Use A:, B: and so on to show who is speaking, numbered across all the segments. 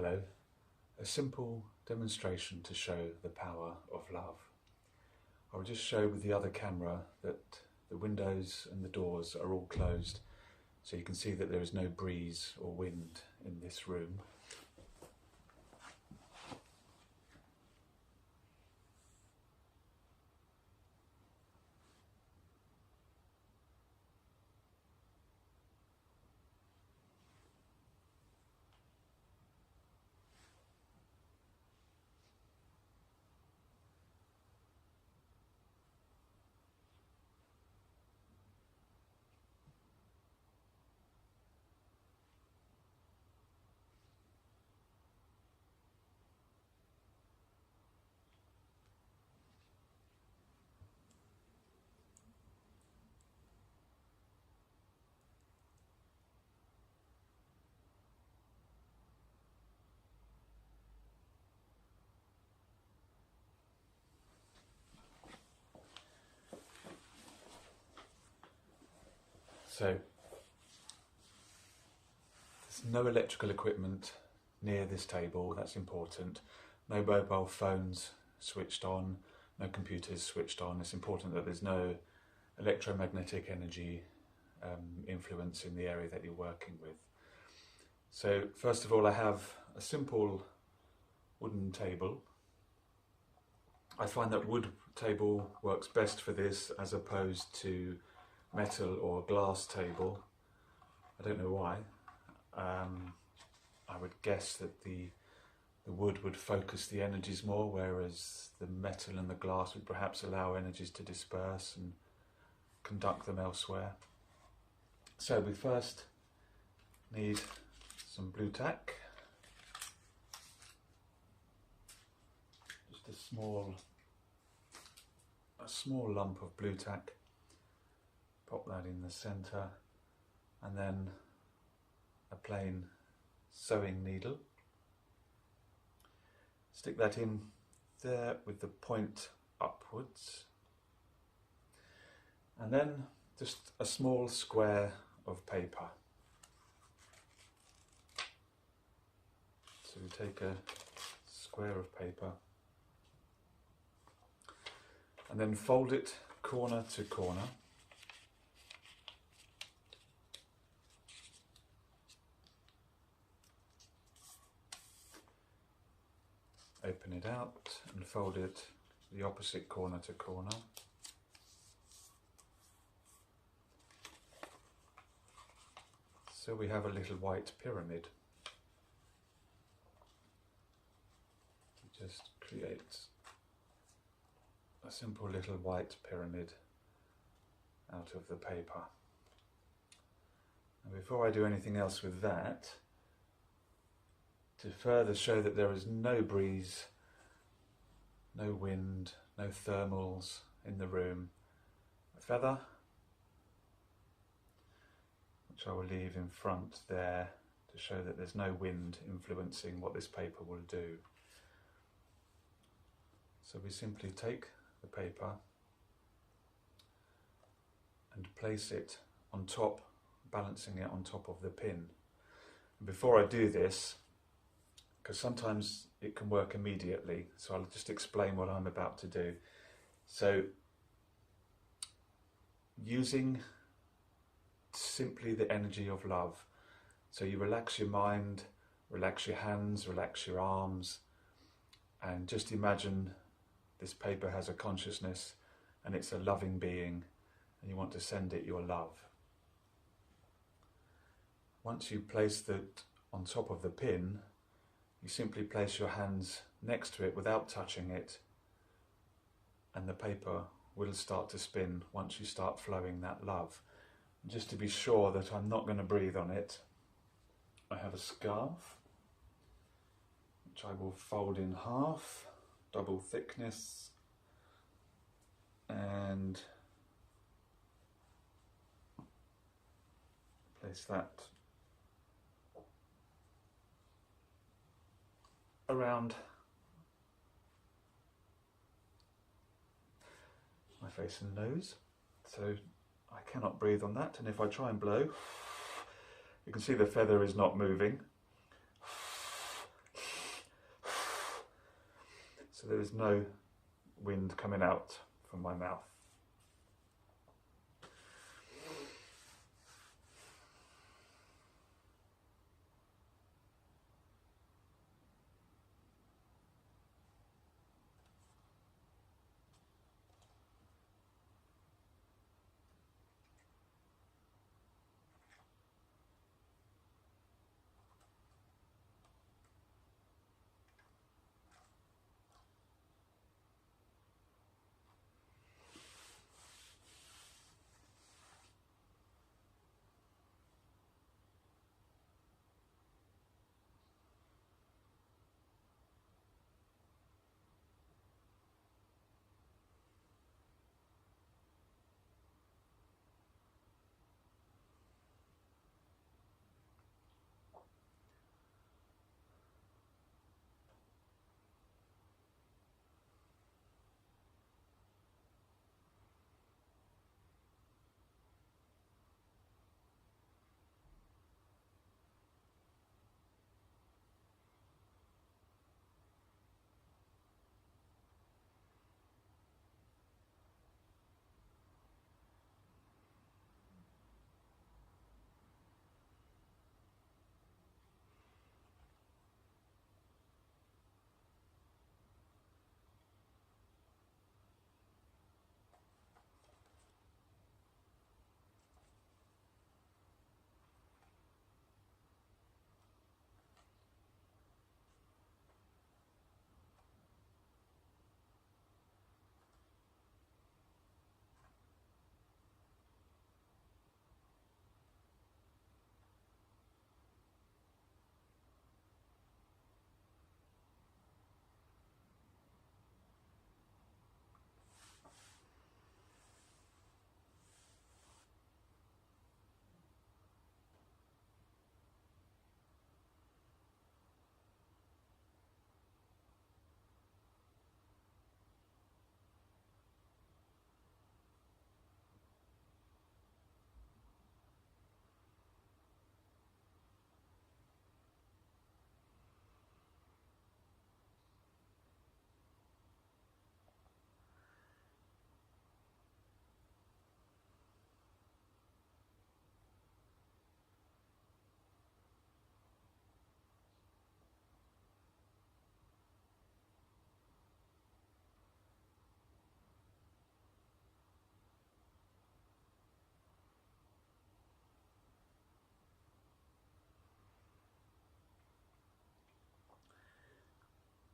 A: Hello, a simple demonstration to show the power of love. I'll just show with the other camera that the windows and the doors are all closed, so you can see that there is no breeze or wind in this room. So, there's no electrical equipment near this table, that's important. No mobile phones switched on, no computers switched on. It's important that there's no electromagnetic energy influence in the area that you're working with. So first of all, I have a simple wooden table. I find that wood table works best for this as opposed to metal or glass table. I don't know why. I would guess that the wood would focus the energies more, whereas the metal and the glass would perhaps allow energies to disperse and conduct them elsewhere. So we first need some blue tack, just a small lump of blue tack. Pop that in the centre, and then a plain sewing needle. Stick that in there with the point upwards, and then just a small square of paper. So we take a square of paper and then fold it corner to corner. Open it out and fold it the opposite corner to corner. So we have a little white pyramid. Just create a simple little white pyramid out of the paper. And before I do anything else with that, to further show that there is no breeze, no wind, no thermals in the room, a feather, which I will leave in front there to show that there's no wind influencing what this paper will do. So we simply take the paper and place it on top, balancing it on top of the pin. And before I do this, because sometimes it can work immediately, so I'll just explain what I'm about to do. So, using simply the energy of love. So you relax your mind, relax your hands, relax your arms, and just imagine this paper has a consciousness and it's a loving being, and you want to send it your love. Once you place that on top of the pin, you simply place your hands next to it without touching it, and the paper will start to spin once you start flowing that love. And just to be sure that I'm not going to breathe on it, I have a scarf which I will fold in half, double thickness, and place that around my face and nose, so I cannot breathe on that, and if I try and blow, you can see the feather is not moving. so there is no wind coming out from my mouth.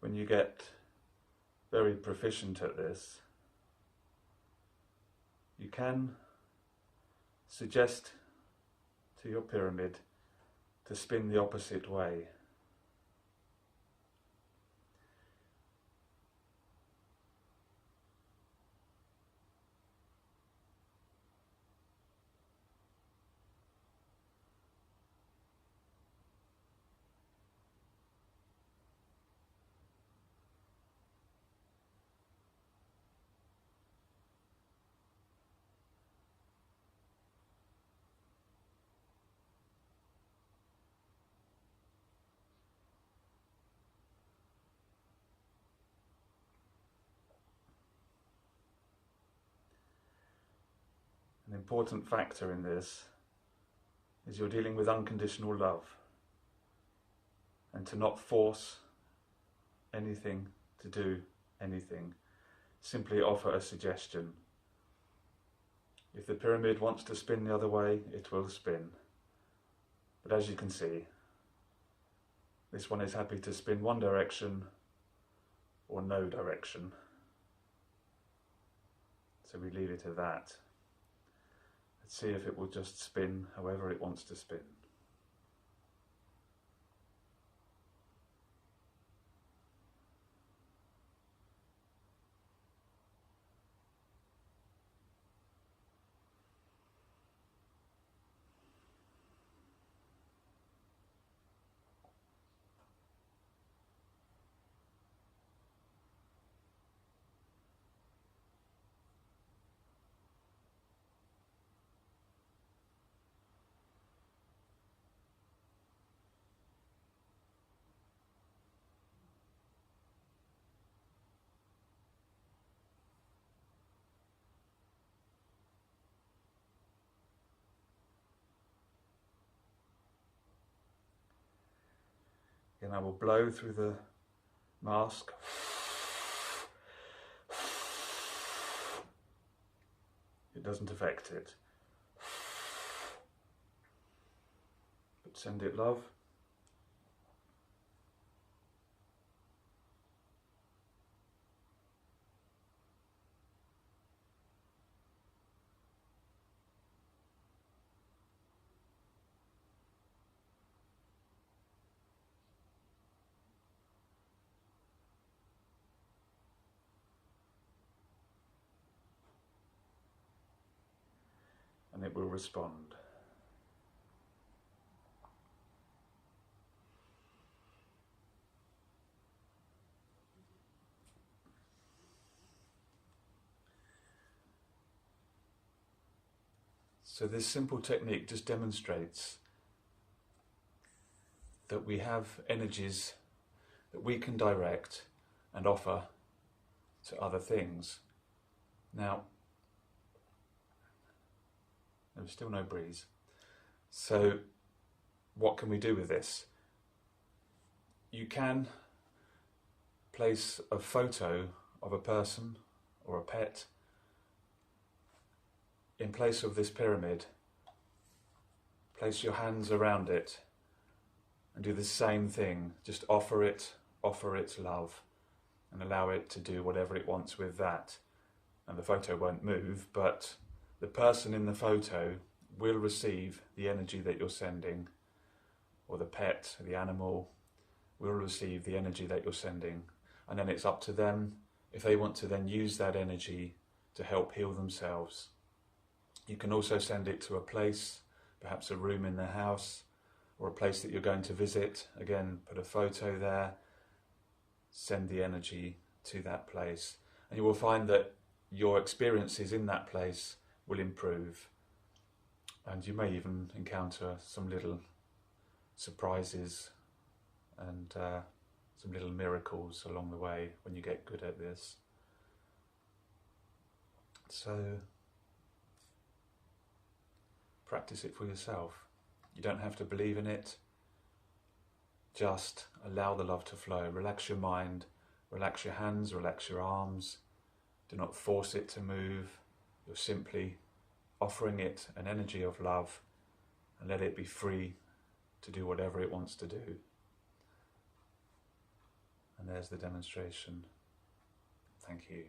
A: When you get very proficient at this, you can suggest to your pyramid to spin the opposite way. An important factor in this is you're dealing with unconditional love, and to not force anything to do anything, simply offer a suggestion. If the pyramid wants to spin the other way, it will spin. But as you can see, this one is happy to spin one direction or no direction. So we leave it at that. Let's see if it will just spin however it wants to spin. Again, I will blow through the mask. It doesn't affect it. But send it love. And it will respond. So this simple technique just demonstrates that we have energies that we can direct and offer to other things. Now, there's still no breeze. So what can we do with this? You can place a photo of a person or a pet in place of this pyramid. Place your hands around it and do the same thing. Just offer it love and allow it to do whatever it wants with that. And the photo won't move, but the person in the photo will receive the energy that you're sending, or the pet, the animal, will receive the energy that you're sending. And then it's up to them if they want to then use that energy to help heal themselves. You can also send it to a place, perhaps a room in the house, or a place that you're going to visit. Again, put a photo there, send the energy to that place. And you will find that your experiences in that place will improve. And you may even encounter some little surprises and some little miracles along the way when you get good at this. So practice it for yourself. You don't have to believe in it. Just allow the love to flow. Relax your mind, relax your hands, relax your arms. Do not force it to move. You're simply offering it an energy of love and let it be free to do whatever it wants to do. And there's the demonstration. Thank you.